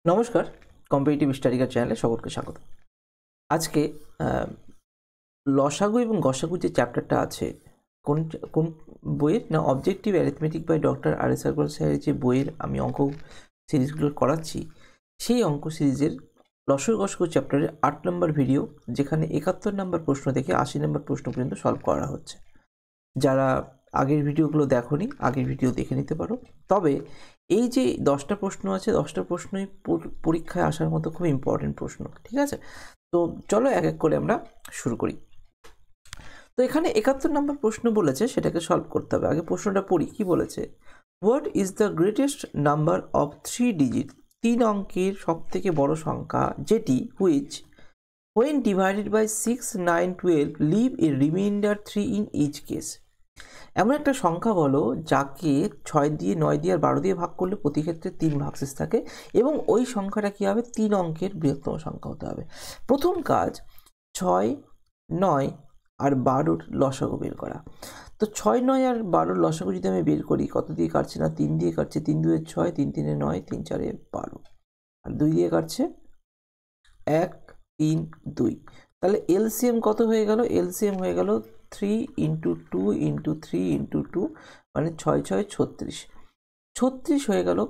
নমস্কার, কম্পিটিটিভ স্টাডিগার চ্যানেলে সকলকে স্বাগত। আজকে লসাগু এবং গসাগু যে চ্যাপ্টারটা আছে, কোন কোন বইয়ের না objective arithmetic by doctor R S Agarwal স্যারের যে বইয়ের আমি অঙ্ক সিরিজগুলো করাচ্ছি, সেই অঙ্ক সিরিজের লসাগু গসাগু চ্যাপ্টারের 8 নম্বর ভিডিও, যেখানে 71 নম্বর প্রশ্ন থেকে 80 নম্বর প্রশ্ন পর্যন্ত সলভ করা হচ্ছে। যারা আগের ভিডিওগুলো দেখোনি, আগের ভিডিও দেখে নিতে পারো। তবে এই যে 10টা প্রশ্ন আছে, 10টা প্রশ্নই পরীক্ষায় আসার মতো খুব ইম্পর্টেন্ট প্রশ্ন, ঠিক আছে? তো চলো এক এক করে আমরা শুরু করি। তো এখানে 71 নম্বর প্রশ্ন বলেছে, সেটাকে সলভ করতে হবে। আগে প্রশ্নটা পড়ি, কি বলেছে? What is the greatest number of 3 digit, 3 অঙ্কের সব থেকে বড় সংখ্যা যেটি which when divided by 6, 9, 12 leave a remainder 3 in each case। এমন একটা সংখ্যা বলো যাকে 6 দিয়ে, 9 দিয়ে আর 12 দিয়ে ভাগ করলে প্রতি ক্ষেত্রে 3 ভাগশেষ থাকে, এবং ওই সংখ্যাটা কী হবে? 3 অঙ্কের বৃহত্তম সংখ্যা হতে হবে। প্রথম কাজ 6, 9 আর 12-র লসাগু বের করা। তো 6, 9 আর 12-র লসাগু যদি আমি বের করি, কত দিয়ে কাটছে? না 3 দিয়ে কাটছে। 3 2 6, 3 3 9, 3 4 12, আর 2 দিয়ে কাটছে 1 3 2। তাহলে এলসিএম কত হয়ে গেল? এলসিএম হয়ে গেল 3 × 2 × 3 × 2, মানে 6 6 36। 36 হয়ে গেল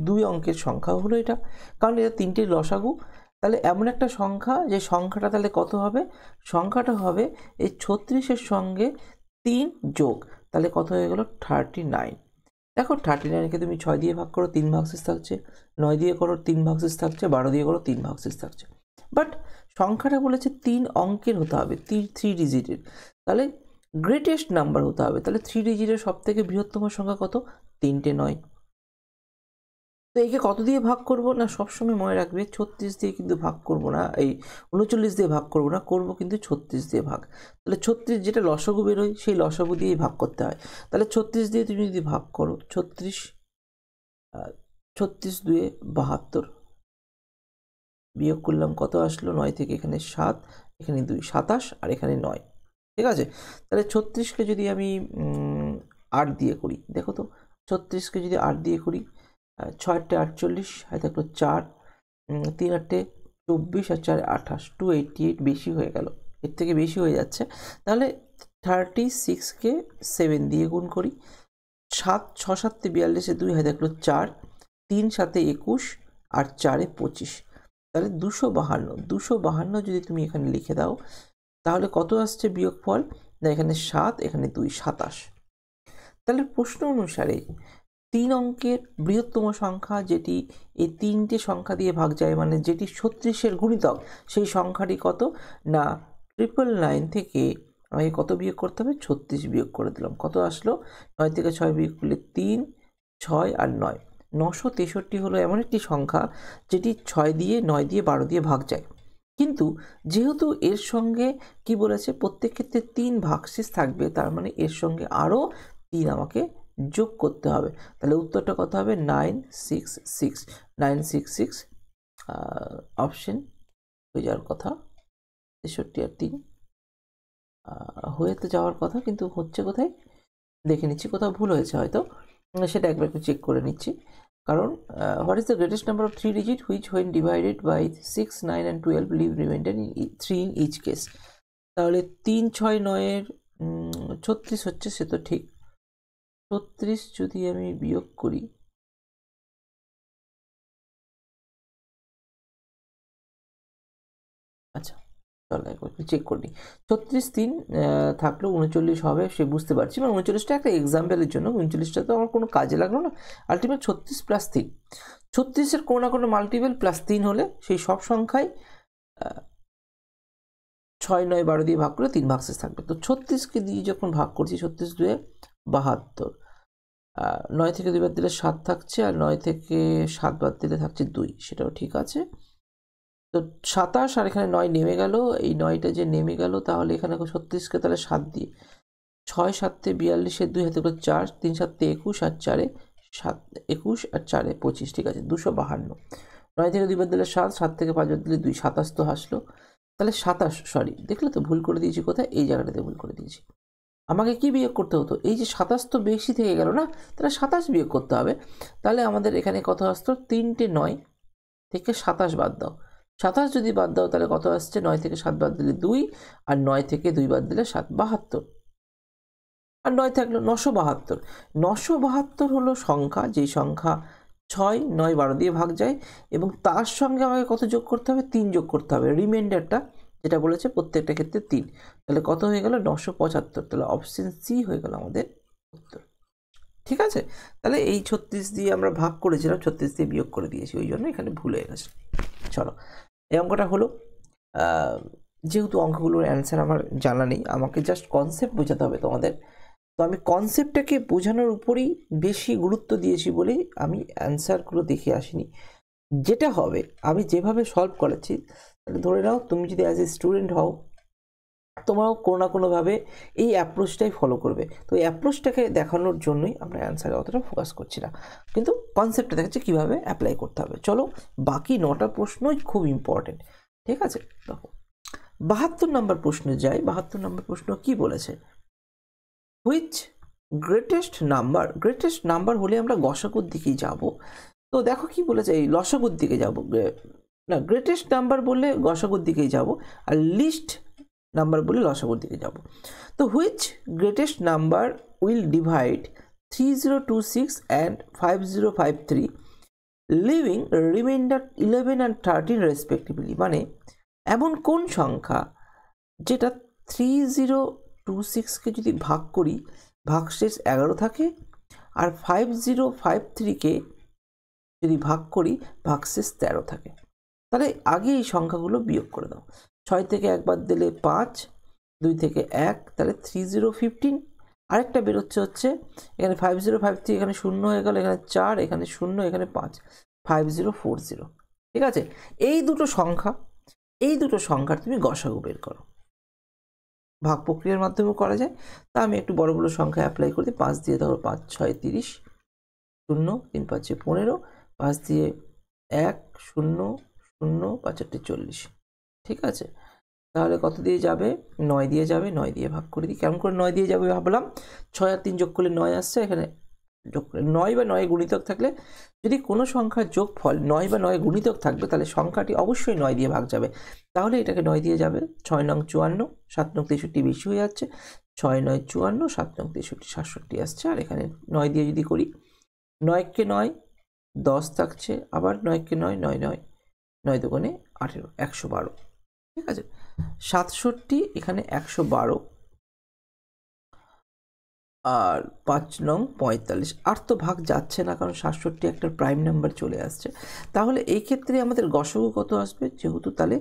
2 অঙ্কের সংখ্যা হলো এটা, কারণ এটা 3টে লসাগু। তাহলে এমন একটা সংখ্যা, যে সংখ্যাটা তাহলে কত হবে? সংখ্যাটা হবে এই 36-এর সঙ্গে 3 যোগ, তাহলে কত হয়ে গেল? 39। দেখো 39কে তুমি 6 দিয়ে ভাগ করো, 3 ভাগশেষ থাকছে। 9 দিয়ে করো, 3 ভাগশেষ থাকছে। 12 দিয়ে করো, 3 ভাগশেষ থাকছে। বাট সংখ্যাটা বলেছে 3 অঙ্কের হতে হবে, 3 ডিজিটের। তাহলে গ্রেটেস্ট নাম্বার হতে হবে। তাহলে 3 ডিজিটের সব থেকে বৃহত্তম সংখ্যা কত? 3টে 9। তো একে কত দিয়ে ভাগ করব? না সবসময় মনে রাখবে 36 দিয়ে কিন্তু ভাগ করব না, এই 39 দিয়ে ভাগ করব না, করব কিন্তু 36 দিয়ে ভাগ। তাহলে 36 যেটা লসাগু বেরোয়, সেই লসাগু দিয়েই ভাগ করতে হয়। তাহলে 36 দিয়ে তুমি যদি ভাগ করো, 36 2 72, বিয়োগ করলাম কত আসলো? 9 থেকে এখানে 7, এখানে 2, 27, আর এখানে 9, ঠিক আছে? তাহলে 36কে যদি আমি 8 দিয়ে করি, দেখো তো 36কে যদি 8 দিয়ে করি, 6 8 48, হয় থাকলো 4, 3 8 24, আর 4 28, 288, বেশি হয়ে গেল, এর থেকে বেশি হয়ে যাচ্ছে। তাহলে 36কে 7 দিয়ে গুণ করি, 7 6 7 42, 2 হয় থাকলো 4, 3 7 21, আর 4 25। তাহলে 252 যদি তুমি এখানে লিখে দাও, তাহলে কত আসছে বিয়োগফল? না এখানে 7, এখানে 2, 27। তাহলে প্রশ্ন অনুসারে 3 অঙ্কের বৃহত্তম সংখ্যা যেটি এই 3টে সংখ্যা দিয়ে ভাগ যায়, মানে যেটি 36-এর গুণিতক, সেই সংখ্যাটি কত? না 999 থেকে আমাকে কত বিয়োগ করতে হবে? 36 বিয়োগ করে দিলাম। কত আসলো? 9 থেকে 6 বিয়োগ করলে 3, 6 আর 9, 963 হলো এমন একটি সংখ্যা যেটি 6 দিয়ে, 9 দিয়ে, 12 দিয়ে ভাগ যায়। কিন্তু যেহেতু এর সঙ্গে কি বলেছে, প্রত্যেক ক্ষেত্রে 3 ভাগশেষ থাকবে, তার মানে এর সঙ্গে আরও 3 আমাকে যোগ করতে হবে। তাহলে উত্তরটা কত হবে? 966। 966 অপশন হয়ে যাওয়ার কথা। 63 আর 3 হয়ে তো যাওয়ার কথা, কিন্তু হচ্ছে কোথায় দেখে নিচ্ছি, কোথাও ভুল হয়েছে হয়তো, সেটা একবার একটু চেক করে নিচ্ছি। কারণ what is the greatest number of 3 digit which when divided by 6, 9 and 12 leave remainder 3 in each case. তাহলে 3 6 9-এর 36 হচ্ছে, সে তো ঠিক। 36 যদি আমি বিয়োগ করি, আচ্ছা চলো একবার চেক করি। 36 3 থাকলেও 39 হবে, সে বুঝতে পারছি। মানে 39টা একটা এক্সাম্পলের জন্য, 39টা তো আমার কোনো কাজে লাগলো না। আলটিমেট 36 + 3, 36-এর কোনো না কোনো মাল্টিপল +3 হলে সেই সব সংখ্যায় 6 9 12 দিয়ে ভাগ করে 3 ভাগশেষ থাকবে। তো 36কে দিয়ে যখন ভাগ করছি, 36 2 72, 9 থেকে 2 বাদ দিলে 7 থাকছে, আর 9 থেকে 7 বাদ দিলে থাকছে 2, সেটাও ঠিক আছে। তো 27, আর এখানে 9 নেমে গেল, এই 9টা যে নেমে গেল, তাহলে এখানে 36কে তাহলে 7 দিয়ে, 6 7 42, 2 হাতে করে 4, 3 7 21, আর 4 7 21, আর 4 25, ঠিক আছে 252। 9 থেকে 2 বাদ দিলে 7, 7 থেকে 5 বাদ দিলে 2, 27 তো আসলো। তাহলে 27, সরি দেখলে তো ভুল করে দিয়েছি, কোথায়? এই জায়গাটাতে ভুল করে দিয়েছি। আমাকে কি বিয়োগ করতে হতো, এই যে 27 তো বেশি থেকে গেল না, তাহলে 27 বিয়োগ করতে হবে। তাহলে আমাদের এখানে কত আসতো, 3টে 9 থেকে 27 বাদ দাও, 27 যদি বাদ দাও তাহলে কত আসছে, 9 থেকে 7 বাদ দিলে 2, আর 9 থেকে 2 বাদ দিলে 7, 72, আর 9 থাকলো 972। 972 হলো সংখ্যা, যেই সংখ্যা 6, 9, 12 দিয়ে ভাগ যায়, এবং তার সঙ্গে আমাকে কত যোগ করতে হবে, 3 যোগ করতে হবে, রিমাইন্ডারটা যেটা বলেছে প্রত্যেকটা ক্ষেত্রে 3, তাহলে কত হয়ে গেল 975। তাহলে অপশন সি হয়ে গেল আমাদের উত্তর। ঠিক আছে, তাহলে এই 36 দিয়ে আমরা ভাগ করেছিলাম, 36 দিয়ে বিয়োগ করে দিয়েছি, ওই জন্য এখানে ভুল হয়ে গেছে। চলো, এই অঙ্কটা হলো। যেহেতু অঙ্কগুলোর অ্যান্সার আমার জানা নেই, আমাকে জাস্ট কনসেপ্ট বোঝাতে হবে তোমাদের, তো আমি কনসেপ্টটাকে বোঝানোর উপরেই বেশি গুরুত্ব দিয়েছি বলেই আমি অ্যান্সারগুলো দেখে আসিনি। যেটা হবে, আমি যেভাবে সলভ করেছি, ধরে নাও তুমি যদি অ্যাজ এ স্টুডেন্ট হও, তোমরাও কোনো না কোনোভাবে এই অ্যাপ্রোচটাই ফলো করবে। তো এই অ্যাপ্রোচটাকে দেখানোর জন্যই আমরা অ্যান্সারে অতটা ফোকাস করছি না, কিন্তু কনসেপ্টটা দেখাচ্ছে কীভাবে অ্যাপ্লাই করতে হবে। চলো, বাকি 9টা প্রশ্নই খুব ইম্পর্টেন্ট। ঠিক আছে, দেখো 72 নম্বর প্রশ্নে যাই। 72 নম্বর প্রশ্ন কি বলেছে, হুইচ গ্রেটেস্ট নাম্বার হলে আমরা গসাগুর দিকেই যাব। তো দেখো কি বলেছে, এই লসাগুর দিকে যাব না, গ্রেটেস্ট নাম্বার বললে গসাগুর দিকেই যাব, আর লিস্ট নাম্বার বলে লসাগুর দিকে যাব। তো which greatest number will divide 3026 and 5053 living reminder 11 and 13 respectively, মানে এমন কোন সংখ্যা যেটা 3026কে যদি ভাগ করি ভাগশেষ 11 থাকে, আর 5053কে যদি ভাগ করি ভাগশেষ 13 থাকে। তাহলে আগে এই সংখ্যাগুলো বিয়োগ করে দাও। 6 থেকে 1 বাদ দিলে 5, 2 থেকে 1, তাহলে 3015। আরেকটা বেরোচ্ছে হচ্ছে এখানে 5053, এখানে 0 হয়ে গেল, এখানে 4, এখানে 0, এখানে 5, 5040। ঠিক আছে, এই দুটো সংখ্যার তুমি গসাগু বের করো। ভাগ প্রক্রিয়ার মাধ্যমেও করা যায়, তা আমি একটু বড় বড় সংখ্যা অ্যাপ্লাই করি। 5 দিয়ে ধরো 5 6 30, 0 3 5 15, 5 দিয়ে 1 0 0 5 8 40। ঠিক আছে, তাহলে কত দিয়ে যাবে, 9 দিয়ে যাবে। 9 দিয়ে ভাগ করে দিই। কেমন করে 9 দিয়ে যাবে ভাবলাম, 6 আর 3 যোগ করলে 9 আসছে, এখানে যোগ করে 9 বা 9 গুণিতক থাকলে, যদি কোনো সংখ্যার যোগফল 9 বা 9 গুণিতক থাকবে তাহলে সংখ্যাটি অবশ্যই 9 দিয়ে ভাগ যাবে। তাহলে এটাকে 9 দিয়ে যাবে। 6 নং 54, 7 নং 63 বেশি হয়ে যাচ্ছে, 6 9 54, 7 নং 63 67 আসছে। আর এখানে 9 দিয়ে যদি করি, 9কে 9 10 থাকছে, আবার 9কে 9 9 9 9 দুগুণে 18, 112। ঠিক আছে, 67, এখানে 112, আর 5 নং 45। আর তো ভাগ যাচ্ছে না, কারণ 67 একটা প্রাইম নাম্বার চলে আসছে। তাহলে এই ক্ষেত্রে আমাদের গসাগু কত আসবে, যেহেতু তাহলে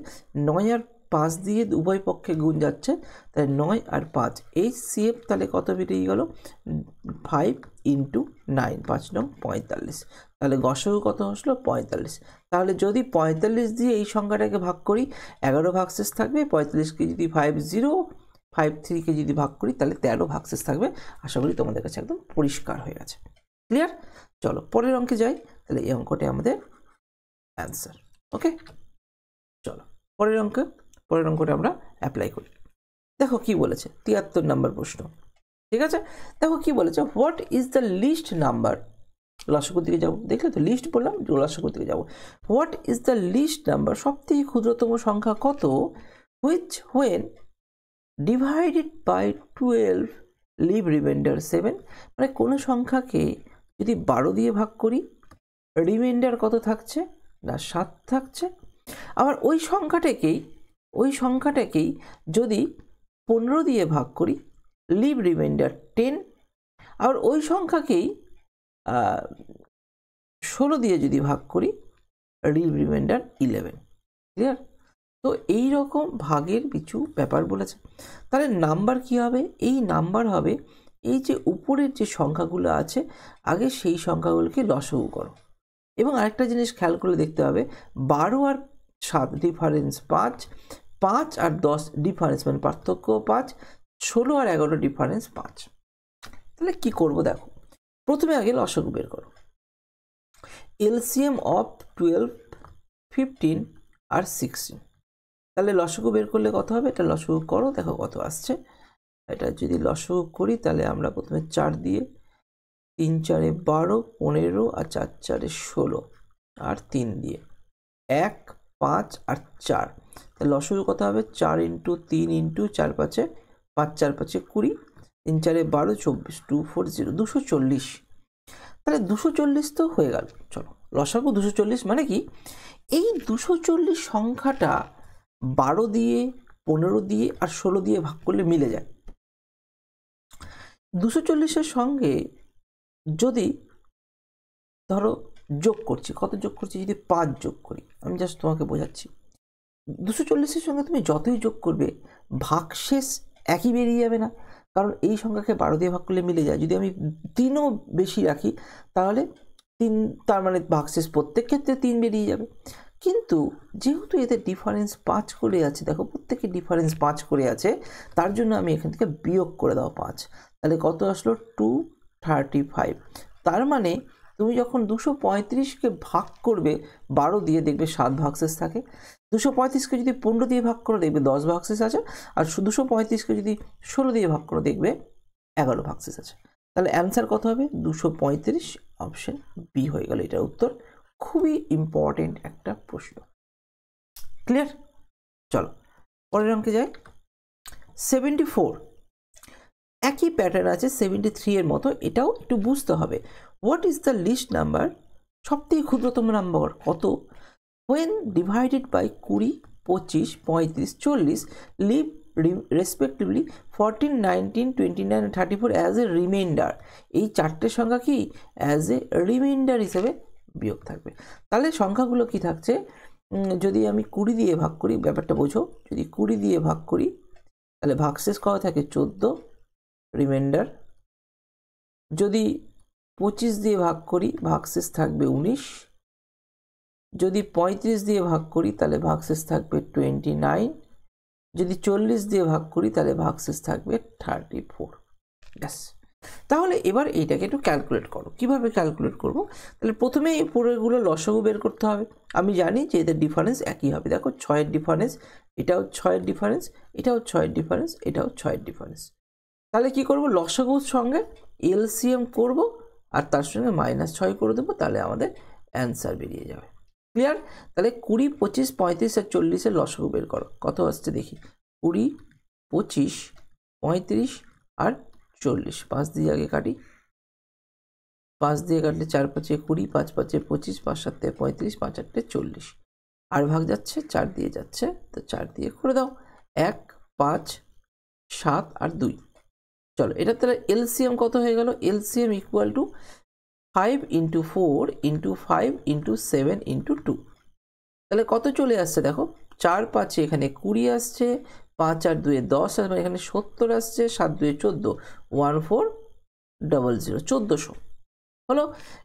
9 আর 5 দিয়ে উভয় পক্ষে গুণ যাচ্ছে, তাহলে 9 আর 5 HCF, তাহলে কত বেরিয়ে গেল, 5 × 9, 5 নং 45। তাহলে গসাগু কত আসলো, 45। তাহলে যদি 45 দিয়ে এই সংখ্যাটাকে ভাগ করি, 11 ভাগশেষ থাকবে। 45কে যদি 53কে যদি ভাগ করি তাহলে 13 ভাগশেষ থাকবে। আশা করি তোমাদের কাছে একদম পরিষ্কার হয়ে গেছে, ক্লিয়ার। চলো পরের অঙ্কে যাই, তাহলে এই অঙ্কটা আমাদের অ্যান্সার। ওকে, চলো পরের অঙ্কটা আমরা অ্যাপ্লাই করি। দেখো কি বলেছে, 73 নম্বর প্রশ্ন। ঠিক আছে, দেখো কি বলেছে, what is the least number, লসাগুর দিকে যাবো, দেখলে তো লিস্ট বললাম, লসাগুর দিকে যাবো। What is the least number, সব থেকে ক্ষুদ্রতম সংখ্যা কত, which when divided by 12 leave remainder 7, মানে কোনো সংখ্যাকে যদি 12 দিয়ে ভাগ করি রিমাইন্ডার কত থাকছে না 7 থাকছে। আবার ওই সংখ্যাটাকেই যদি 15 দিয়ে ভাগ করি লিভ রিমাইন্ডার 10, আবার ওই সংখ্যাকেই 16 দিয়ে যদি ভাগ করি লিভ রিমাইন্ডার 11। ক্লিয়ার, তো এই রকম ভাগের কিছু ব্যাপার বলেছে। তাহলে নাম্বার কি হবে, এই নাম্বার হবে এই যে উপরের যে সংখ্যাগুলো আছে আগে সেই সংখ্যাগুলোকে লসাগু করো। এবং আরেকটা জিনিস খেয়াল করে দেখতে হবে, 12 আর 7 ডিফারেন্স 5, 5 আর 10 ডিফারেন্স মানে পার্থক্য 5, 16 আর 11 ডিফারেন্স 5। তাহলে কি করব, দেখো প্রথমে আগে লসাগু বের করো। এলসিএম অফ 12, 15 আর 16। তাহলে লসাগু বের করলে কত হবে, এটা লসাগু করো, দেখো কত আসছে। এটা যদি লসাগু করি তাহলে আমরা প্রথমে 4 দিয়ে 3 4 12 15 আর 4 4 16 আর 3 দিয়ে 1 5 আর 4, তাহলে লসাগু কত হবে 4 ইন্টু 3 ইন্টু 4 5 5 4 5 20, 3 4 12 24 240 240। তাহলে 240 তো হয়ে গেল। চলো লসাগু 240 মানে কি, এই 240 সংখ্যাটা 12 দিয়ে 15 দিয়ে আর 16 দিয়ে ভাগ করলে মিলে যায়। 240-এর সঙ্গে যদি ধরো যোগ করছি, কত যোগ করছি, যদি 5 যোগ করি, আমি জাস্ট তোমাকে বোঝাচ্ছি, 240-এর সঙ্গে তুমি যতই যোগ করবে ভাগশেষ একই বেরিয়ে যাবে না, কারণ এই সংখ্যাকে 12 দিয়ে ভাগ করলে মিলে যায়। যদি আমি 3ও বেশি রাখি তাহলে 3, তার মানে ভাগশেষ প্রত্যেক ক্ষেত্রে 3 বেরিয়ে যাবে। কিন্তু যেহেতু এতে ডিফারেন্স 5 করে আছে, দেখো প্রত্যেকের ডিফারেন্স 5 করে আছে, তার জন্য আমি এখান থেকে বিয়োগ করে দাও 5, তাহলে কত আসলো 235। তার মানে তুমি যখন 235-কে ভাগ করবে 12 দিয়ে, দেখবে 7 ভাগশেষ থাকে। 235-কে যদি 15 দিয়ে ভাগ করো দেখবে 10 ভাগশেষ আছে, আর 235-কে যদি 16 দিয়ে ভাগ করো দেখবে 11 ভাগশেষ আছে। তাহলে অ্যান্সার কত হবে 235, অপশন বি হয়ে গেল এটার উত্তর। খুবই ইম্পর্টেন্ট একটা প্রশ্ন। ক্লিয়ার? চলো পরের অঙ্কে যাই। 74, একই প্যাটার্ন আছে 73 এর মতো, এটাও একটু বুঝতে হবে। What is the least number, সবথেকে ক্ষুদ্রতম নাম্বার কত, when divided by 20 25 35 40 leave respectively 14 19 29 and 34 as a remainder। এই চারটে সংখ্যা কি অ্যাজ এ রিমাইন্ডার হিসেবে বিয়োগ থাকবে। তাহলে সংখ্যাগুলো কি থাকছে, যদি আমি 20 দিয়ে ভাগ করি, ব্যাপারটা বোঝো, যদি 20 দিয়ে ভাগ করি তাহলে ভাগশেষ কত থাকে 14, রিমাইন্ডার। যদি 25 দিয়ে ভাগ করি ভাগশেষ থাকবে 19, যদি 35 দিয়ে ভাগ করি তাহলে ভাগশেষ থাকবে 29, যদি 40 দিয়ে ভাগ করি তাহলে ভাগশেষ থাকবে 34। ব্যাস, তাহলে এবার এইটাকে একটু ক্যালকুলেট করো। কিভাবে ক্যালকুলেট করব, তাহলে প্রথমে এই পুরোগুলো লসাগু বের করতে হবে। আমি জানি যে এদের ডিফারেন্স একই হবে, দেখো 6-এর ডিফারেন্স, এটাও 6-এর ডিফারেন্স, এটাও 6-এর ডিফারেন্স, এটাও 6-এর ডিফারেন্স। তাহলে কি করব, লসাগুর সঙ্গে এলসিএম করব আর তার সঙ্গে -6 করে দেবো, তাহলে আমাদের অ্যান্সার বেরিয়ে যাবে। ক্লিয়ার? তাহলে 20 25 35 আর 40-এর লসাগু বের করো, কত আসছে দেখি। 20 25 35 আর 40, 5 দিয়ে আগে কাটি, 5 দিয়ে কাটলে 4 5 20, 5 5 25, 5 7 35, 5 8 40, আর ভাগ যাচ্ছে 4 দিয়ে যাচ্ছে, তো 4 দিয়ে করে দাও। 1 5 7 আর 2। চলো এটা তাহলে এলসিএম কত হয়ে গেল, এলসিএম ইকুয়াল টু 5 × 4 × 5 × 7 × 2। তাহলে কত চলে আসছে দেখো, 4 5 এখানে 20 আসছে, 5 আর 2 10 আসবে, এখানে 70 আসছে, 7 2 14 1400 1400 হলো।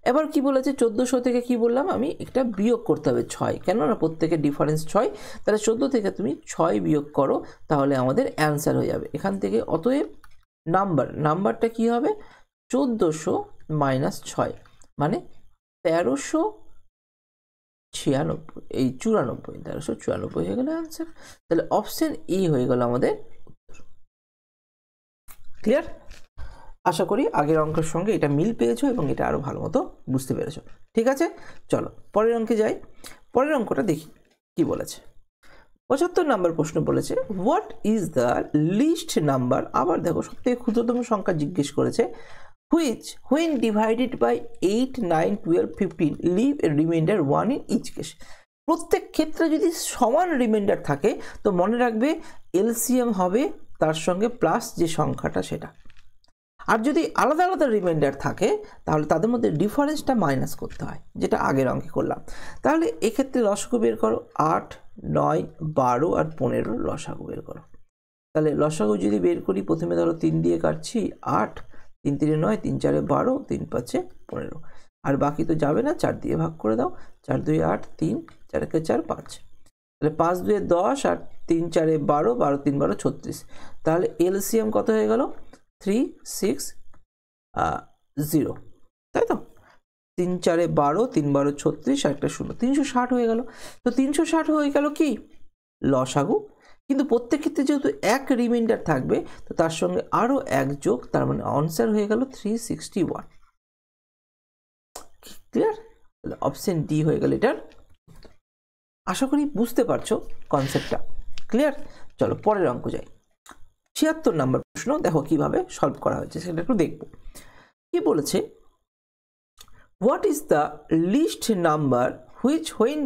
এবার কি বলেছে 1400 থেকে কি বললাম আমি, একটা বিয়োগ করতে হবে 6, কেননা প্রত্যেকের ডিফারেন্স 6, তাহলে 14 থেকে তুমি 6 বিয়োগ করো, তাহলে আমাদের অ্যান্সার হয়ে যাবে এখান থেকে। অতএব নাম্বারটা কি হবে 1400 - 6 মানে 1396, এই 94, 1394 হয়ে গেল অ্যান্সার। তাহলে অপশন ই হয়ে গেল আমাদের উত্তর। ক্লিয়ার? আশা করি আগের অঙ্কের সঙ্গে এটা মিল পেয়েছো এবং এটা আরো ভালো মতো বুঝতে পেরেছো। ঠিক আছে, চলো পরের অঙ্কে যাই। পরের অঙ্কটা দেখি কি বলেছে। 75 নম্বর প্রশ্ন বলেছে, what is the least number, আবার দেখো সবথেকে ক্ষুদ্রতম সংখ্যা জিজ্ঞেস করেছে, which when divided by 8 9 12 15 leave a remainder 1 in each case। প্রত্যেক ক্ষেত্রে যদি সমান রিমাইন্ডার থাকে তো মনে রাখবে এলসিএম হবে তার সঙ্গে প্লাস যে সংখ্যাটা সেটা, আর যদি আলাদা আলাদা রিমাইন্ডার থাকে তাহলে তাদের মধ্যে ডিফারেন্সটা মাইনাস করতে হয়, যেটা আগের অঙ্কে করলাম। তাহলে এক্ষেত্রে লসাগু বের করো, 8 9 12 আর 15 লসাগু বের করো। তাহলে লসাগু যদি বের করি, প্রথমে ধরো 3 দিয়ে কাটছি, 8 3 3 9 3 4 12 3 5 15, আর বাকি তো যাবে না, 4 দিয়ে ভাগ করে দাও, 4 2 8 3 4 1 4 5, তাহলে 5 2 10 আর 3 4 12 12 3 12 36। তাহলে এলসিএম কত হয়ে গেল 3 6 0, তাই তো 3 4 12 3 12 36 আর একটা 0, 360 হয়ে গেল। তো 360 হয়ে গেল কি লসাগু, কিন্তু প্রত্যেক ক্ষেত্রে যেহেতু এক রিমাইন্ডার থাকবে তো তার সঙ্গে আরও এক যোগ, তার মানে আনসার হয়ে গেল 361। ক্লিয়ার? তাহলে অপশন ডি হয়ে গেল এটার। আশা করি বুঝতে পারছো কনসেপ্টটা। ক্লিয়ার? চলো পরের অঙ্ক যাই। 76 নম্বর প্রশ্ন, দেখো কিভাবে সলভ করা হয়েছে সেটা একটু দেখবো। কি বলেছে, what is the least number which when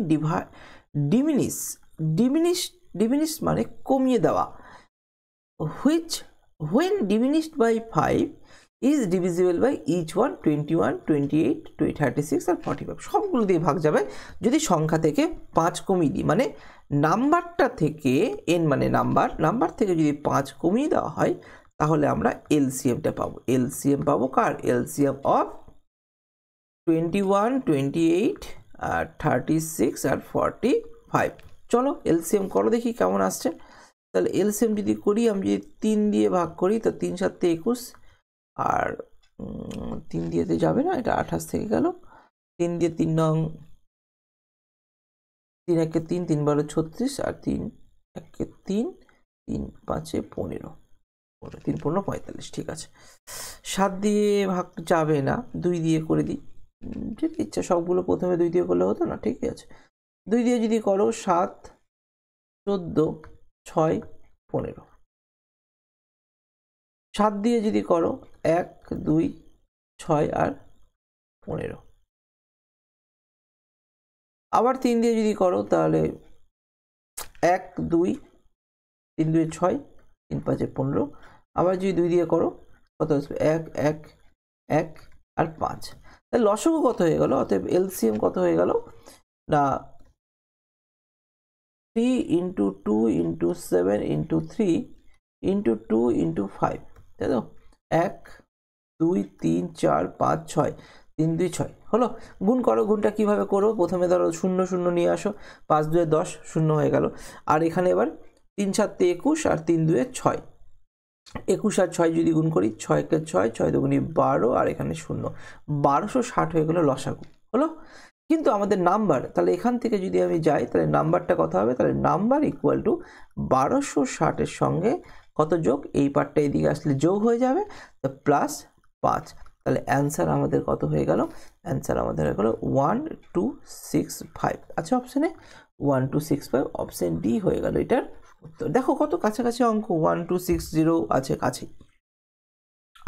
diminish মানে কমিয়ে দেওয়া, which when diminished by 5 is divisible by each one 21, 28, 36 আর 45। সবগুলো দিয়ে ভাগ যাবে যদি সংখ্যা থেকে 5 কমিয়ে দিই, মানে নাম্বারটা থেকে এন মানে নাম্বার থেকে যদি 5 কমিয়ে দেওয়া হয় তাহলে আমরা এলসিএমটা পাবো। এলসিএম পাবো কার? এলসিএম অফ 21, 28 আর 36 আর 45। চলো এলসিএম করো দেখি কেমন আসছে। তাহলে এলসিএম যদি করি, আমি যদি 3 দিয়ে ভাগ করি তো 3 7 21, আর 3 দিয়েতে যাবে না, এটা 28 থেকে গেল। 3 দিয়ে 3 নং 3 একে 3, 3 12 36 আর 3 একে 3, 3 5 15, 3 15 45। ঠিক আছে, 7 দিয়ে ভাগ যাবে না, 2 দিয়ে করে দিই। ঠিক ইচ্ছা, সবগুলো প্রথমে 2 দিয়ে করলে হতো না? ঠিক আছে, 2 দিয়ে যদি করো 7 14 6 15, 7 দিয়ে যদি করো 1 2 6 আর 15, আবার 3 দিয়ে যদি করো তাহলে 1 2 3 2 6, 3 5 15, আবার যদি 2 দিয়ে করো কত আসবে? 1 1 1 আর 5। তাহলে লসগু কত হয়ে গেল? অতএব এলসিএম কত হয়ে গেল না 3 × 2 × 7 × 3 × 2 × 5, তাই তো? 1 2 3 4 5 6, 3 2 6 হলো। গুণ করো, গুণটা কিভাবে করো? প্রথমে ধরো 0 0 নিয়ে আসো, 5 2 10, 0 হয়ে গেল। আর এখানে এবার 3 7 21 আর 3 2 6, 21 আর 6 যদি গুণ করি 6 কে 6, 6 দুগুণে 12 আর এখানে 0, 1260 হয়ে গেল লসাগু। হলো? কিন্তু আমাদের নাম্বার, তাহলে এখান থেকে যদি আমি যাই তাহলে নাম্বারটা কত হবে? তাহলে নাম্বার ইকুয়াল টু 1260 এর সঙ্গে কত যোগ? এই পার্টটা এদিকে আসলে যোগ হয়ে যাবে, তো প্লাস 5। তাহলে অ্যান্সার আমাদের কত হয়ে গেল? অ্যান্সার আমাদের হয়ে গেল 1265। আচ্ছা, অপশানে 1265, অপশান ডি হয়ে গেল এটার উত্তর। দেখো কত কাছাকাছি অঙ্ক, 1260 আছে কাছে।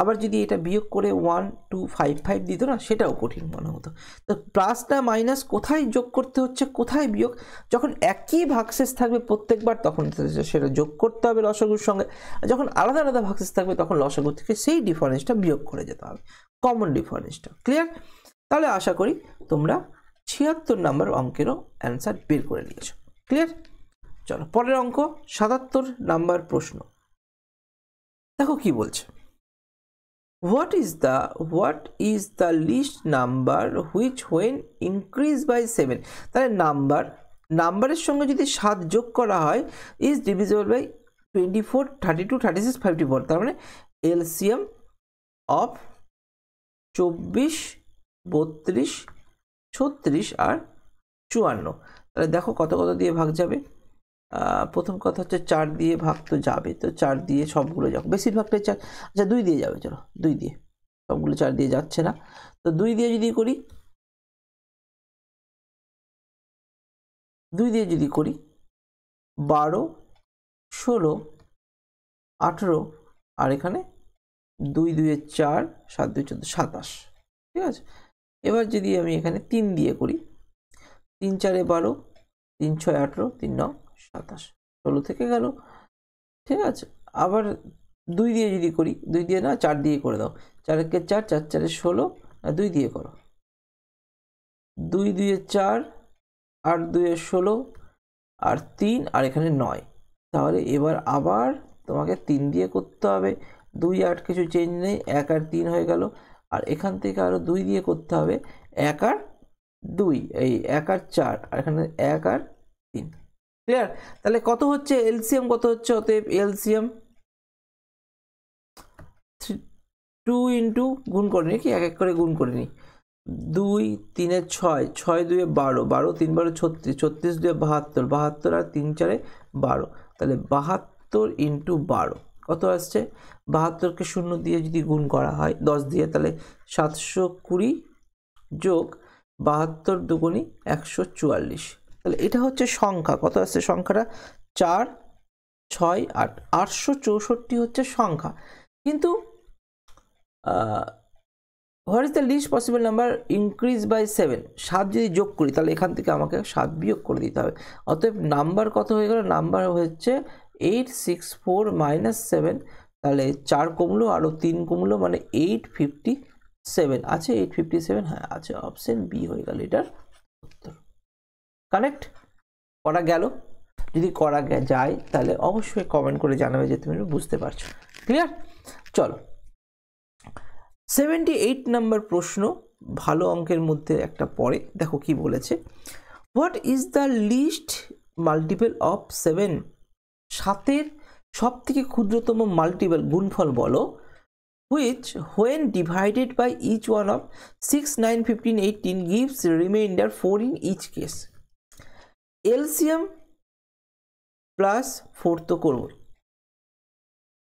আবার যদি এটা বিয়োগ করে 1255 দিত না, সেটাও কঠিন মনে হতো। তো প্লাস না মাইনাস কোথায় যোগ করতে হচ্ছে, কোথায় বিয়োগ? যখন একই ভাগশেষ থাকবে প্রত্যেকবার তখন সেটা যোগ করতে হবে লসাগুর সঙ্গে, আর যখন আলাদা আলাদা ভাগশেষ থাকবে তখন লসাগু থেকে সেই ডিফারেন্সটা বিয়োগ করে যেতে হবে, কমন ডিফারেন্সটা। ক্লিয়ার? তাহলে আশা করি তোমরা 76 নম্বর অঙ্কেরও অ্যান্সার বের করে নিয়েছো। ক্লিয়ার? চলো পরের অঙ্ক 77 নাম্বার প্রশ্ন। দেখো কি বলছে, What is the least number which when increased by 7? তাহলে নাম্বারের সঙ্গে যদি 7 যোগ করা হয় is divisible by 24, 32, 36, 54। তার মানে এলসিএম অফ 24, 32, 36 আর 54। তাহলে দেখো কত কত দিয়ে ভাগ যাবে। প্রথম কথা হচ্ছে 4 দিয়ে ভাগ তো যাবে, তো 4 দিয়ে সবগুলো যাবে, বেশিরভাগটাই 4। আচ্ছা 2 দিয়ে যাবে, চলো 2 দিয়ে, সবগুলো 4 দিয়ে যাচ্ছে না, তো 2 দিয়ে যদি করি, 2 দিয়ে যদি করি 12, 16, 18 আর এখানে 2 2 4, 7 2 14, 27। ঠিক আছে, এবার যদি আমি এখানে 3 দিয়ে করি, 3 4 12, 3 6 18, 3 9 27, 16 থেকে গেল। ঠিক আছে, আবার 2 দিয়ে যদি করি, 2 দিয়ে না 4 দিয়ে করে দাও, 4 একে 4, 4 4 16, আর 2 দিয়ে করো, 2 2 4, 8 2 16 আর 3 আর এখানে 9। তাহলে এবার আবার তোমাকে 3 দিয়ে করতে হবে, 2 8 কিছু চেঞ্জ নেই, 1 আর 3 হয়ে গেল। আর এখান থেকে আরও 2 দিয়ে করতে হবে, 1 আর 2, এই 1 আর 4 আর এখানে 1 আর 3। ক্লিয়ার? তাহলে কত হচ্ছে এলসিএম, কত হচ্ছে? অতএব এলসিএম 2 ইন্টু গুণ করে নিই, কি এক এক করে গুণ করে নিই, 2 3 6, 6 2 12, 12 3 12 36, 36 2 72, 72 আর 3 4 12, তাহলে 72 ইন্টু 12 কত আসছে? 72কে 0 দিয়ে যদি গুণ করা হয় 10 দিয়ে, তাহলে 720 যোগ 72 দুগুণী 144। তাহলে এটা হচ্ছে সংখ্যা। কত আসছে সংখ্যাটা? 4, 6, 8, 864 হচ্ছে সংখ্যা। কিন্তু what is the least possible number increase by 7? 7 যদি যোগ করি তাহলে এখান থেকে আমাকে 7 বিয়োগ করে দিতে হবে। অতএব নাম্বার কত হয়ে গেল? নাম্বার হচ্ছে 864 মাইনাস 7। তাহলে 4 কমলো, আরও 3 কমলো, মানে 857 আছে। 857, হ্যাঁ আছে। অপশন বি হয়ে গেল এটার উত্তর। কানেক্ট করা গেল? যদি করা যায় তাহলে অবশ্যই কমেন্ট করে জানাবে যে তুমি বুঝতে পারছো। ক্লিয়ার? চলো 78 নম্বর প্রশ্ন, ভালো অঙ্কের মধ্যে একটা পড়ে। দেখো কি বলেছে, what is the least multiple of 7? 7-এর সব থেকে ক্ষুদ্রতম মাল্টিপল গুণফল বলো, which when divided by each one of 6, 9, 15, 18 gives remainder 4 in each case. LCM plus 4 তো করবো,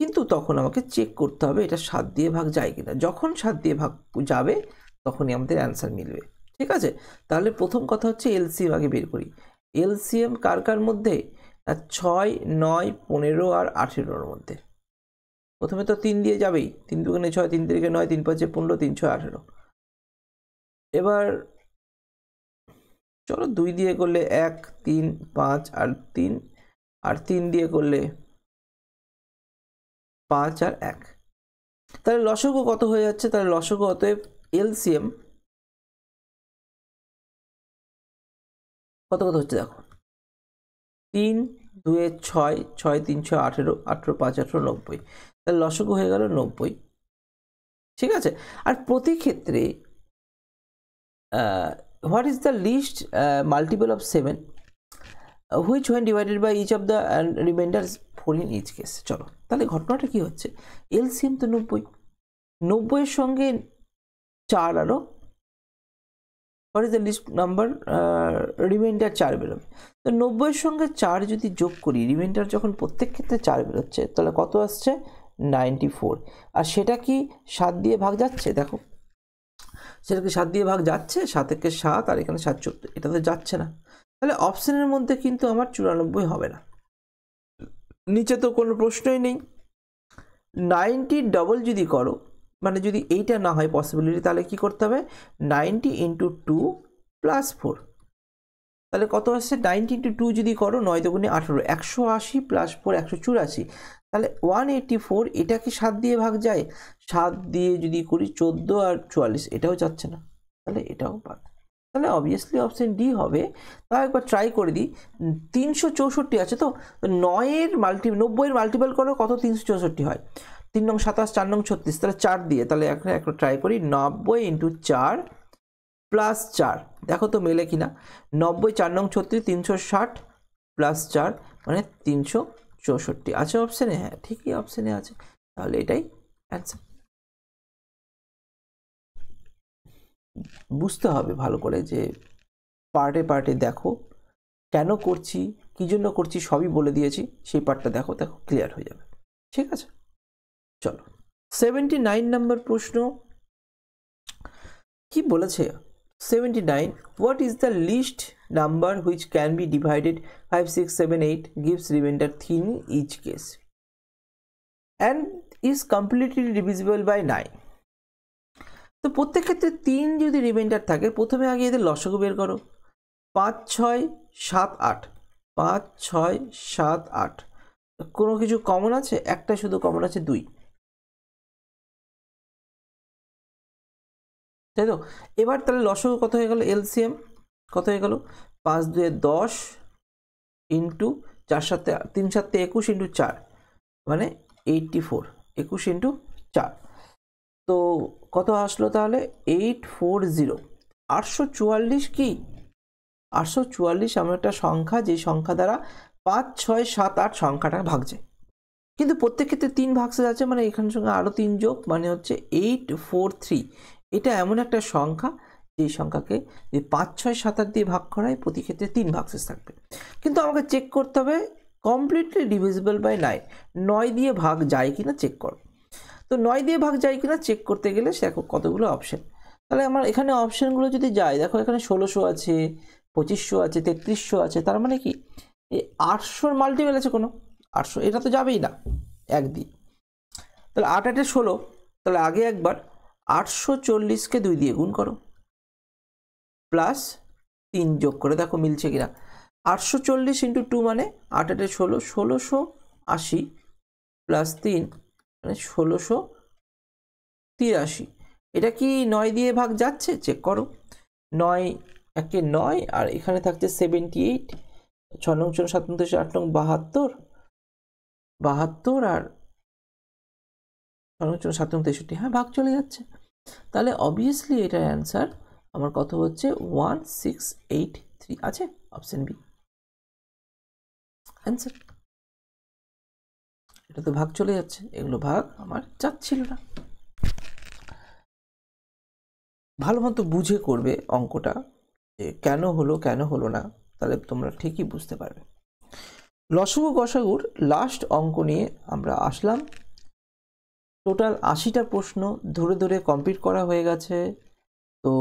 কিন্তু তখন আমাকে চেক করতে হবে এটা 7 দিয়ে ভাগ যায় কিনা। যখন 7 দিয়ে ভাগ যাবে তখনই আমাদের অ্যান্সার মিলবে। ঠিক আছে, তাহলে প্রথম কথা হচ্ছে এলসিএম আগে বের করি। এলসিএম কার কার মধ্যে? 6, 9, 15 আর 18-র মধ্যে। প্রথমে তো 3 দিয়ে যাবেই, 3 দুগুণে 6, 3 তিরিকে 9, 3 5 15, 3 6 18। এবার চলো 2 দিয়ে করলে 1, 3, 5 আর 3, আর 3 দিয়ে করলে 5 আর 1। তাহলে লসগু কত হয়ে যাচ্ছে? তাহলে লসগু অতএব এলসিএম কত কত হচ্ছে দেখো, 3 2 6, 6 3 6 18, 18 5 18 90। তাহলে লসগু হয়ে গেল 90। ঠিক আছে, আর প্রতি ক্ষেত্রে what is the least multiple of 7 which when divided by each of the remainder 4 in each case. চলো তাহলে ঘটনাটা কি হচ্ছে, এলসিএম তো 90, 90-এর সঙ্গে 4 আরও what is the least number remainder 4 বেরোবে। তো 90-এর সঙ্গে 4 যদি যোগ করি, রিমাইন্ডার যখন প্রত্যেক ক্ষেত্রে 4 বেরোচ্ছে, তাহলে কত আসছে? 94। আর সেটা কি 7 দিয়ে ভাগ যাচ্ছে? দেখো সেটা কি 7 দিয়ে ভাগ যাচ্ছে? 7 একে 7 আর এখানে 7 14, এটা তো যাচ্ছে না। তাহলে অপশনের মধ্যে কিন্তু আমার 94 হবে না। নিচে তো কোনো প্রশ্নই নেই। 90 ডবল যদি করো, মানে যদি এইটা না হয় পসিবিলিটি, তাহলে কি করতে হবে? 90 ইন্টু 2 প্লাস 4। তাহলে কত আসছে? 90 ইন্টু 2 যদি করো 9 দুগুণে 18, 180 প্লাস 4 184। তাহলে 184, এটা কি 7 দিয়ে ভাগ যায়? 7 দিয়ে যদি করি 14 আর 44, এটাও যাচ্ছে না, তাহলে এটাও বাদ। তাহলে অবভিয়াসলি অপশন ডি হবে। তাও একবার ট্রাই করে দিই। 364 আছে তো, 9-এর 90-এর মাল্টিপল করো, কত 364 হয়? 3 নং 27, 4 নং 36, তাহলে 4 দিয়ে। তাহলে এখন একটা ট্রাই করি, 90 ইন্টু 4 প্লাস 4, দেখো তো মেলে কিনা। 90 4 নং 36, 360 প্লাস 4 মানে 364 আছে অপশানে। হ্যাঁ ঠিকই অপশানে আছে, তাহলে এটাই অ্যান্সার। বুঝতে হবে ভালো করে যে পার্টে পার্টে দেখো কেন করছি, কী জন্য করছি, সবই বলে দিয়েছি। সেই পার্টটা দেখো, দেখো ক্লিয়ার হয়ে যাবে। ঠিক আছে, চলো 79 নম্বর প্রশ্ন কি বলেছে? 79, what is the least number which can be divided 5 6 7 8 gives remainder 3 in each case and is completely divisible by 9? তো প্রত্যেক ক্ষেত্রে 3 যদি রিমাইন্ডার থাকে, প্রথমে আগে এদের লসগু বের করো। 5 6 7 8, 5 6 7 8, কোনো কিছু কমন আছে? একটা শুধু কমন আছে, 2, তাই তো? এবার তাহলে লসগু কত হয়ে গেল? এলসিএম কত হয়ে গেল? 5 2 10 ইন্টু 4 7 3 7 21 ইন্টু 4 মানে 84, 21 ইন্টু 4, তো কত আসলো তাহলে? 840। 844 কি? 844 এমন একটা সংখ্যা যে সংখ্যা দ্বারা 5 6 7 8 সংখ্যাটা ভাগছে, কিন্তু প্রত্যেক ক্ষেত্রে 3 ভাগসে যাচ্ছে, মানে এখানের সঙ্গে আরও 3 যোগ, মানে হচ্ছে 843। এটা এমন একটা সংখ্যা যেই সংখ্যাকে যে 5 6 7 8 দিয়ে ভাগ করায় প্রতি ক্ষেত্রে 3 ভাগসেস থাকবে। কিন্তু আমাকে চেক করতে হবে কমপ্লিটলি ডিভিজিবল বাই 9, 9 দিয়ে ভাগ যায় কিনা চেক করো। তো 9 দিয়ে ভাগ যায় কিনা চেক করতে গেলে দেখো কতগুলো অপশন, তাহলে আমার এখানে অপশানগুলো যদি যায়, দেখো এখানে 1600 আছে, 2500 আছে, 3300 আছে, তার মানে কি এই 800-র মাল্টিপল আছে কোনো? 800, এটা তো যাবেই না এক দিয়ে। তাহলে 8 8 16, তাহলে আগে একবার 840কে 2 দিয়ে গুণ করো, প্লাস 3 যোগ করে দেখো মিলছে কিনা। 840 ইন্টু 2 মানে 8 8 16, 1680 প্লাস 3 মানে 1683। এটা কি 9 দিয়ে ভাগ যাচ্ছে? চেক করো। 9 একে 9, আর এখানে থাকছে 78, 6 নং 7 7 8 নং 72, 72 আর 6 নং 7 নং 63, হ্যাঁ ভাগ চলে যাচ্ছে। তাহলে অবভিয়াসলি এটার অ্যান্সার আমার কত হচ্ছে? 1683 আছে, অপশন বি অ্যান্সার। এটা তো ভাগ চলে যাচ্ছে, এগুলো ভাগ আমার যাচ্ছিল না। ভালো মতো বুঝে করবে অঙ্কটা, যে কেন হলো কেন হলো না, তাহলে তোমরা ঠিকই বুঝতে পারবে। লসাগু গসাগুর লাস্ট অঙ্ক নিয়ে আমরা আসলাম। টোটাল 80টা প্রশ্ন ধরে ধরে কমপ্লিট করা হয়ে গেছে। তো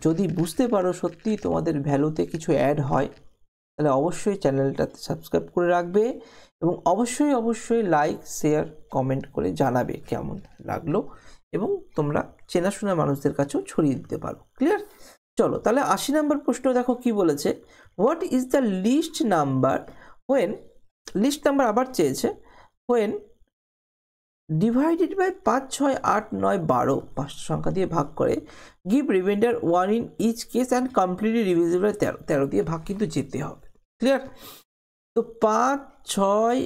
যদি বুঝতে পারো সত্যি তোমাদের ভ্যালুতে কিছু অ্যাড হয়, তাহলে অবশ্যই চ্যানেলটাতে সাবস্ক্রাইব করে রাখবে, এবং অবশ্যই অবশ্যই লাইক শেয়ার কমেন্ট করে জানাবে কেমন লাগলো, এবং তোমরা চেনাশোনা মানুষদের কাছেও ছড়িয়ে দিতে পারো। ক্লিয়ার? চলো তাহলে 80 নম্বর প্রশ্ন দেখো কি বলেছে। What is the least number when, least number আবার চেয়েছে, হোয়েন ডিভাইডেড বাই 5 6 8 9 12, 5টা সংখ্যা দিয়ে ভাগ করে, give remainder 1 in each case and completely divisible by 13, 13 দিয়ে ভাগ কিন্তু যেতে হবে। ক্লিয়ার? তো 5 6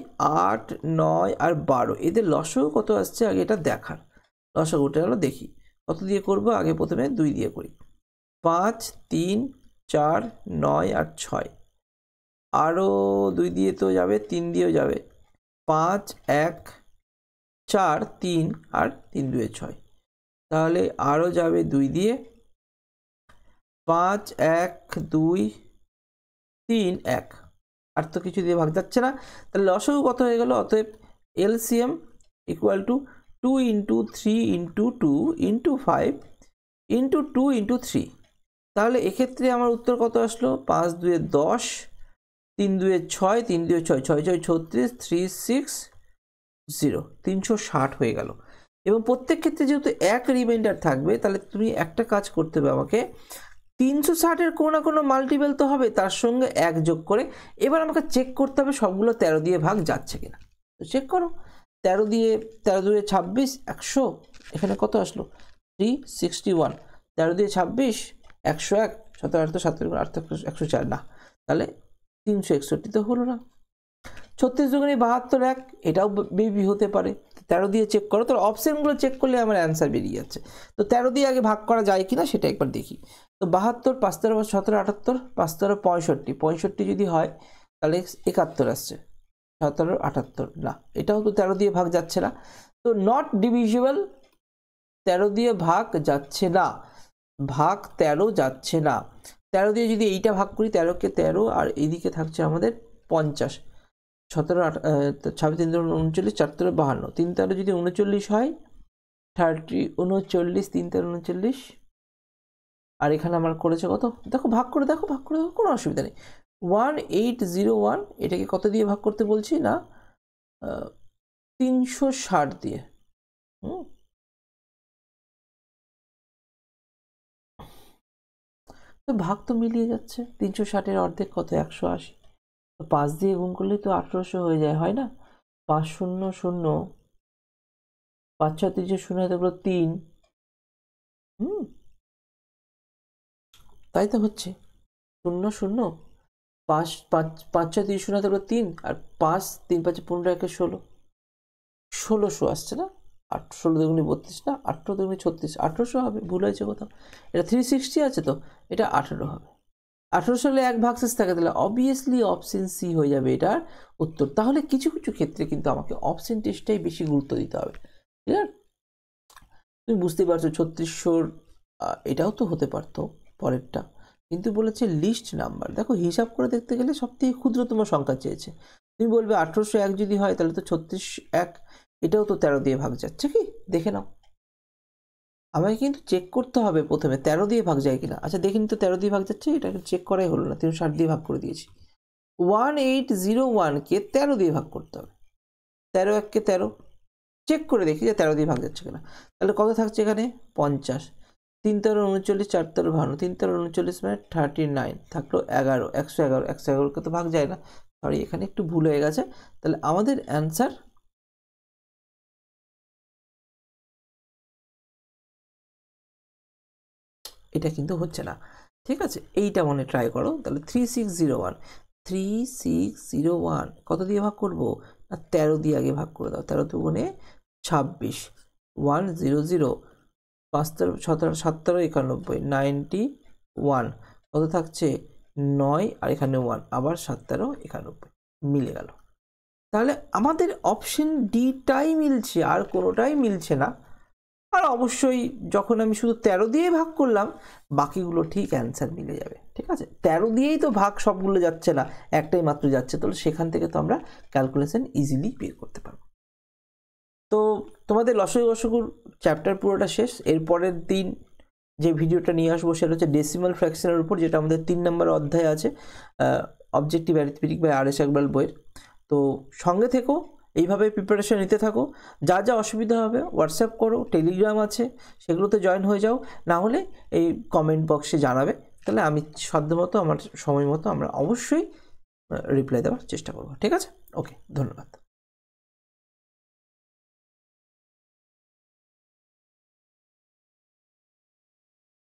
8 9 আর 12 এদের লসাগু কত আসছে আগে এটা দেখার। লসাগুটা হলো দেখি কত দিয়ে করব, আগে প্রথমে 2 দিয়ে করি। 5 3 4 9 আর 6, আরও 2 দিয়ে তো যাবে, 3 দিয়েও যাবে, 5 1 4 3 আর 3 2 6, তাহলে আরও যাবে 2 দিয়ে, 5 1 2 3 1, আর তো কিছু দিয়ে ভাগ যাচ্ছে না। তাহলে লসাগু কত হয়ে গেল? অতএব LCM equal to 2 into 3 into 2 into 5 into 2 into 3। তাহলে এক্ষেত্রে আমার উত্তর কত আসলো? 5 2 10, 3 2 6, 3 2 6, 6 6 36, 3 6 0, 360 হয়ে গেল। এবং প্রত্যেক ক্ষেত্রে যেহেতু এক রিমাইন্ডার থাকবে, তাহলে তুমি একটা কাজ করতে হবে আমাকে, 360-এর কোনো না কোনো মাল্টিপল তো হবে, তার সঙ্গে 1 যোগ করে এবার আমাকে চেক করতে হবে সবগুলো 13 দিয়ে ভাগ যাচ্ছে কিনা। তো চেক করো, 13 দিয়ে 13 2 26, 100, এখানে কত আসলো? 361, 13 দিয়ে 26, 101, 17 8 7 8 104, না তাহলে 361 তো হলো না। 36 দুগুণে 72, 1, এটাও বেবি হতে পারে। 13 দিয়ে চেক করো, তোর অপশানগুলো চেক করলে আমার অ্যান্সার বেরিয়ে যাচ্ছে। তো 13 দিয়ে আগে ভাগ করা যায় কিনা সেটা একবার দেখি। তো 72 5 13 17 78, 5 13 65, 65 যদি হয় তাহলে 71 আসছে, 17 78, না এটাও তো 13 দিয়ে ভাগ যাচ্ছে না। তো নট ডিভিজিবল, 13 দিয়ে ভাগ যাচ্ছে না, ভাগ 13 যাচ্ছে না। 13 দিয়ে যদি এইটা ভাগ করি, 13কে 13, আর এইদিকে থাকছে আমাদের 50, 17 26 3 39, 4 13 52, 3 13 যদি 39 হয়, 30 39, 3 13 39, আর এখানে আমার করেছে কত দেখো, ভাগ করে দেখো, ভাগ করে দেখো, কোনো অসুবিধা নেই। 1801, এটাকে কত দিয়ে ভাগ করতে বলছি না, 360 দিয়ে। তো ভাগ তো মিলিয়ে যাচ্ছে, 360-এর অর্ধেক কত? 180, তো 5 দিয়ে গুণ করলেই তো 1800 হয়ে যায়, হয় না? 5 0 0, 5 6 3 0 হলো 3, তাই তো হচ্ছে 0 0, 5 5 5 6 3 0 হলো 3, আর 5 3 5 15 1 16, 1600 আসছে না? 8 16 দুগুণে 32, না 18 দুগুণে 36, 1800 হবে, ভুল হয়েছে কোথাও। এটা 360 আছে, তো এটা 18 হবে। 1800 হলে 1 ভাগশেষ থাকে, তাহলে অবভিয়াসলি অপশন সি হয়ে যাবে এটার উত্তর। তাহলে কিছু কিছু ক্ষেত্রে কিন্তু আমাকে অপশন টেস্টটাই বেশি গুরুত্ব দিতে হবে। ক্লিয়ার? তুমি বুঝতে পারছো 3600 এটাও তো হতে পারতো পরেরটা, কিন্তু বলেছে লিস্ট নাম্বার। দেখো হিসাব করে দেখতে গেলে সবথেকে ক্ষুদ্রতম সংখ্যা চেয়েছে, তুমি বলবে 1801 যদি হয় তাহলে তো 36 এটাও তো 13 দিয়ে ভাগ যাচ্ছে, কি দেখে নাও। আমাকে কিন্তু চেক করতে হবে প্রথমে 13 দিয়ে ভাগ যায় কিনা। আচ্ছা দেখিনি তো 13 দিয়ে ভাগ যাচ্ছে, এটা চেক করাই হলো না, 360 দিয়ে ভাগ করে দিয়েছি। 1801কে 13 দিয়ে ভাগ করতে হবে, 13 1 13, চেক করে দেখি যে 13 দিয়ে ভাগ যাচ্ছে কিনা। তাহলে কত থাকছে এখানে 50, 3 13 39, 4 13 52, 3 13 39 মানে 39 থাকলো 11, 111, 111কে তো ভাগ যায় না, সরি এখানে একটু ভুল হয়ে গেছে। তাহলে আমাদের অ্যান্সার এটা কিন্তু হচ্ছে না, ঠিক আছে। এইটা মনে ট্রাই করো। তাহলে 3601, 3601 কত দিয়ে ভাগ করবো না 13 দিয়ে আগে ভাগ করে দাও। 13 দুগুণে 26, 100, 5 13 17 17 91, 91 কত থাকছে 9, আর এখানে 1, আবার 7 13 91 মিলে গেল। তাহলে আমাদের অপশন ডিটাই মিলছে, আর কোনোটাই মিলছে না। আর অবশ্যই যখন আমি শুধু 13 দিয়ে ভাগ করলাম বাকিগুলো ঠিক অ্যান্সার মিলে যাবে, ঠিক আছে। 13 দিয়েই তো ভাগ সবগুলো যাচ্ছে না, একটাই মাত্র যাচ্ছে, তাহলে সেখান থেকে তো আমরা ক্যালকুলেশন ইজিলি বের করতে পারবো। তো তোমাদের লসাগু গসাগুর চ্যাপ্টার পুরোটা শেষ। এরপরের দিন যে ভিডিওটা নিয়ে আসবো সেটা হচ্ছে ডেসিমাল ফ্র্যাকশনের উপর, যেটা আমাদের 3 নম্বর অধ্যায় আছে objective arithmetic by R S Agarwal বইয়ের। তো সঙ্গে থেকো, এইভাবে প্রিপারেশন নিতে থাকো। যা যা অসুবিধা হবে হোয়াটসঅ্যাপ করো, টেলিগ্রাম আছে সেগুলোতে জয়েন হয়ে যাও, না হলে এই কমেন্ট বক্সে জানাবে, তাহলে আমি সাধ্যমতো আমার সময় মতো আমরা অবশ্যই রিপ্লাই দেওয়ার চেষ্টা করবো, ঠিক আছে। ওকে, ধন্যবাদ।